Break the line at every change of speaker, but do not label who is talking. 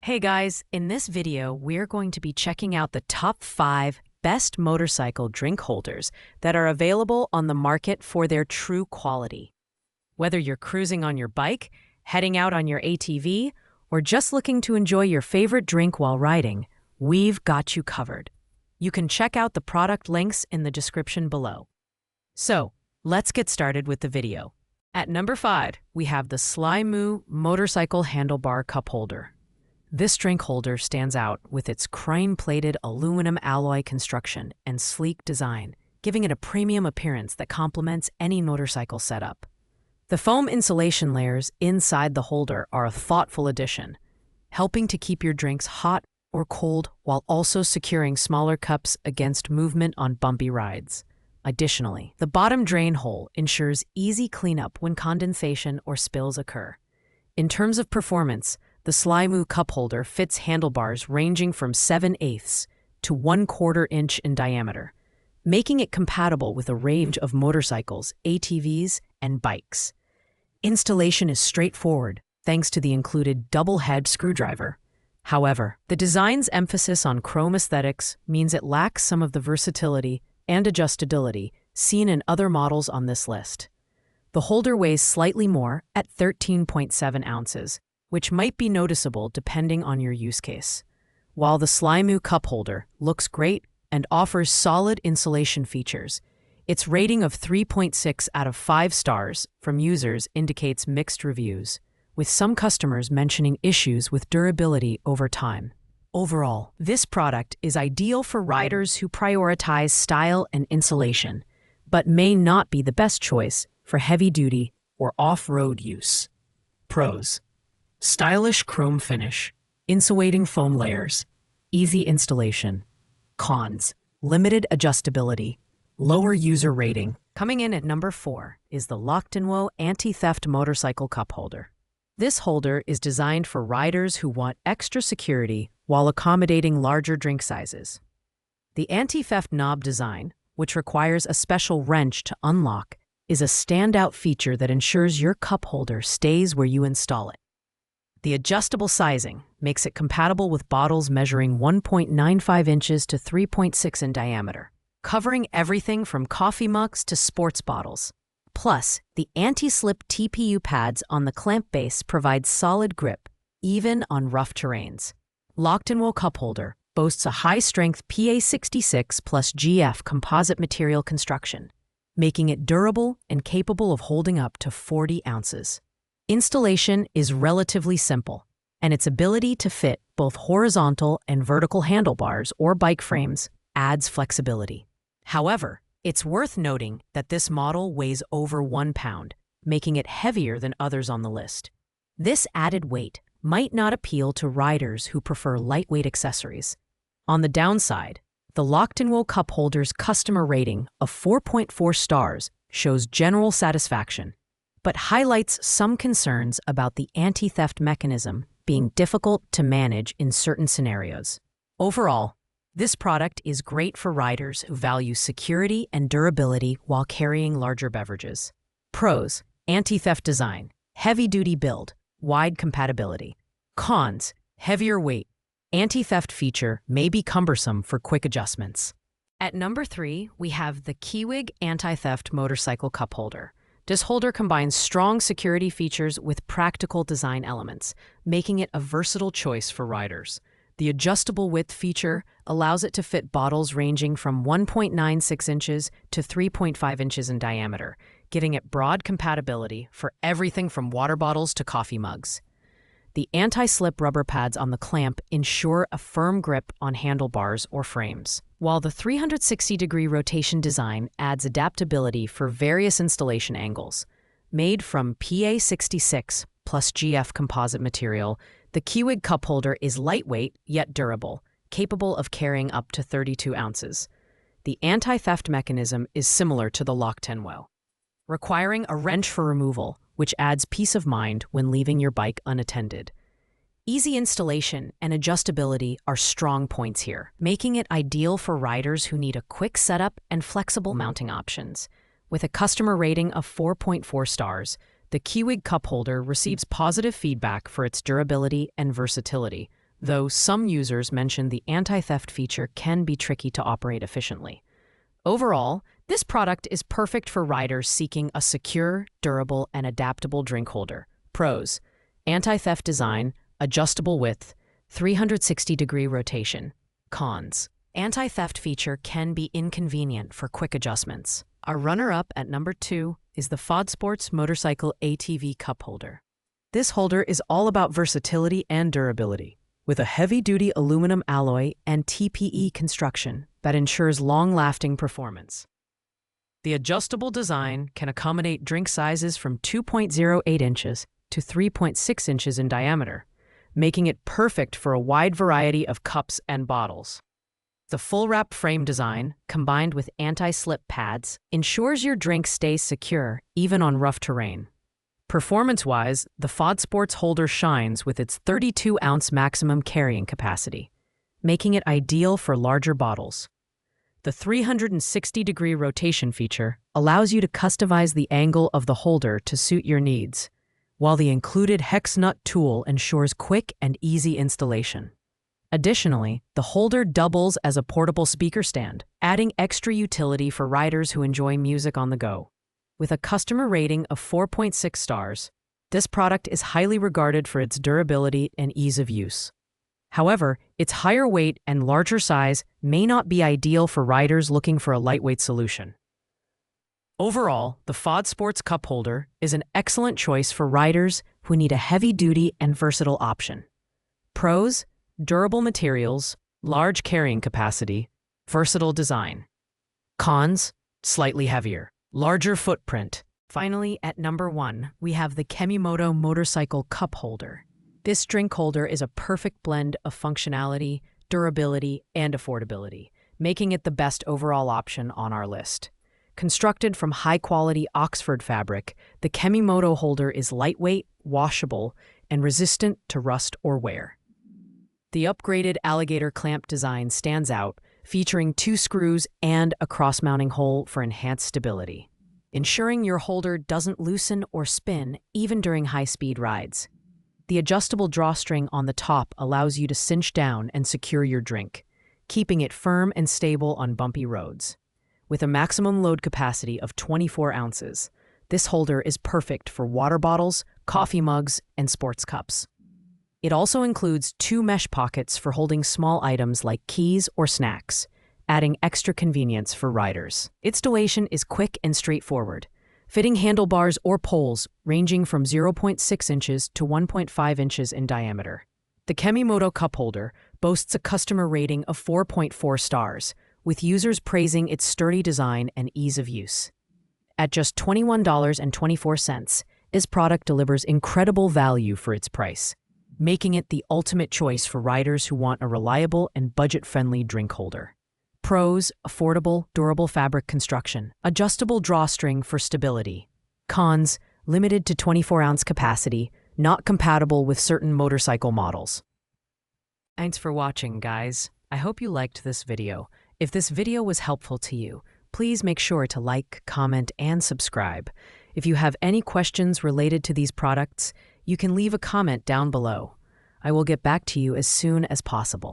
Hey guys, in this video, we're going to be checking out the top 5 best motorcycle drink holders that are available on the market for their true quality. Whether you're cruising on your bike, heading out on your ATV, or just looking to enjoy your favorite drink while riding, we've got you covered. You can check out the product links in the description below. So, let's get started with the video. At number 5, we have the Sly Moo Motorcycle Handlebar Cup Holder. This drink holder stands out with its crane-plated aluminum alloy construction and sleek design, giving it a premium appearance that complements any motorcycle setup. The foam insulation layers inside the holder are a thoughtful addition, helping to keep your drinks hot or cold while also securing smaller cups against movement on bumpy rides. Additionally, the bottom drain hole ensures easy cleanup when condensation or spills occur. In terms of performance, the Sly Moo cup holder fits handlebars ranging from 7/8 to 1/4 inch in diameter, making it compatible with a range of motorcycles, ATVs, and bikes. Installation is straightforward thanks to the included double-head screwdriver. However, the design's emphasis on chrome aesthetics means it lacks some of the versatility and adjustability seen in other models on this list. The holder weighs slightly more at 13.7 ounces, which might be noticeable depending on your use case. While the Sly Moo cup holder looks great and offers solid insulation features, its rating of 3.6 out of 5 stars from users indicates mixed reviews, with some customers mentioning issues with durability over time. Overall, this product is ideal for riders who prioritize style and insulation, but may not be the best choice for heavy-duty or off-road use. Pros: stylish chrome finish, insulating foam layers, easy installation. Cons: limited adjustability, lower user rating. Coming in at number 4 is the Locked-in-Woe Anti-Theft Motorcycle Cup Holder. This holder is designed for riders who want extra security while accommodating larger drink sizes. The anti-theft knob design, which requires a special wrench to unlock, is a standout feature that ensures your cup holder stays where you install it. The adjustable sizing makes it compatible with bottles measuring 1.95 inches to 3.6 in diameter, covering everything from coffee mugs to sports bottles. Plus, the anti-slip TPU pads on the clamp base provide solid grip, even on rough terrains. Locked-in-Woe cup holder boasts a high-strength PA66 plus GF composite material construction, making it durable and capable of holding up to 40 ounces. Installation is relatively simple, and its ability to fit both horizontal and vertical handlebars or bike frames adds flexibility. However, it's worth noting that this model weighs over 1 pound, making it heavier than others on the list. This added weight might not appeal to riders who prefer lightweight accessories. On the downside, the Locked-in-Woe cup holder's customer rating of 4.4 stars shows general satisfaction, but highlights some concerns about the anti-theft mechanism being difficult to manage in certain scenarios. Overall, this product is great for riders who value security and durability while carrying larger beverages. Pros: anti-theft design, heavy-duty build, wide compatibility. Cons: heavier weight. Anti-theft feature may be cumbersome for quick adjustments. At number 3, we have the Kiwig Anti-Theft Motorcycle Cup Holder. This holder combines strong security features with practical design elements, making it a versatile choice for riders. The adjustable width feature allows it to fit bottles ranging from 1.96 inches to 3.5 inches in diameter, giving it broad compatibility for everything from water bottles to coffee mugs. The anti-slip rubber pads on the clamp ensure a firm grip on handlebars or frames, while the 360-degree rotation design adds adaptability for various installation angles. Made from PA66 plus GF composite material, the Kiwig cup holder is lightweight yet durable, capable of carrying up to 32 ounces. The anti-theft mechanism is similar to the Locked-in-Woe, requiring a wrench for removal, which adds peace of mind when leaving your bike unattended. Easy installation and adjustability are strong points here, making it ideal for riders who need a quick setup and flexible mounting options. With a customer rating of 4.4 stars, the Kiwig cup holder receives positive feedback for its durability and versatility, though some users mention the anti-theft feature can be tricky to operate efficiently. Overall, this product is perfect for riders seeking a secure, durable, and adaptable drink holder. Pros: anti-theft design, adjustable width, 360-degree rotation. Cons: anti-theft feature can be inconvenient for quick adjustments. Our runner-up at number 2 is the FOD Motorcycle ATV Cup Holder. This holder is all about versatility and durability, with a heavy-duty aluminum alloy and TPE construction that ensures long-lasting performance. The adjustable design can accommodate drink sizes from 2.08 inches to 3.6 inches in diameter, making it perfect for a wide variety of cups and bottles. The full-wrap frame design, combined with anti-slip pads, ensures your drink stays secure even on rough terrain. Performance-wise, the FOD Sports holder shines with its 32-ounce maximum carrying capacity, making it ideal for larger bottles. The 360-degree rotation feature allows you to customize the angle of the holder to suit your needs, while the included hex nut tool ensures quick and easy installation. Additionally, the holder doubles as a portable speaker stand, adding extra utility for riders who enjoy music on the go. With a customer rating of 4.6 stars, this product is highly regarded for its durability and ease of use. However, its higher weight and larger size may not be ideal for riders looking for a lightweight solution. Overall, the FOD Sports Cup Holder is an excellent choice for riders who need a heavy-duty and versatile option. Pros: durable materials, large carrying capacity, versatile design. Cons: slightly heavier, larger footprint. Finally, at number 1, we have the Kemimoto Motorcycle Cup Holder. This drink holder is a perfect blend of functionality, durability, and affordability, making it the best overall option on our list. Constructed from high-quality Oxford fabric, the Kemimoto holder is lightweight, washable, and resistant to rust or wear. The upgraded alligator clamp design stands out, featuring 2 screws and a cross-mounting hole for enhanced stability, ensuring your holder doesn't loosen or spin even during high-speed rides. The adjustable drawstring on the top allows you to cinch down and secure your drink, keeping it firm and stable on bumpy roads. With a maximum load capacity of 24 ounces, this holder is perfect for water bottles, coffee mugs, and sports cups. It also includes 2 mesh pockets for holding small items like keys or snacks, adding extra convenience for riders. Installation is quick and straightforward, fitting handlebars or poles ranging from 0.6 inches to 1.5 inches in diameter. The Kemimoto Cup Holder boasts a customer rating of 4.4 stars, with users praising its sturdy design and ease of use. At just $21.24, this product delivers incredible value for its price, making it the ultimate choice for riders who want a reliable and budget-friendly drink holder. Pros: affordable, durable fabric construction, adjustable drawstring for stability. Cons: limited to 24-ounce capacity, not compatible with certain motorcycle models. Thanks for watching, guys. I hope you liked this video. If this video was helpful to you, please make sure to like, comment, and subscribe. If you have any questions related to these products, you can leave a comment down below. I will get back to you as soon as possible.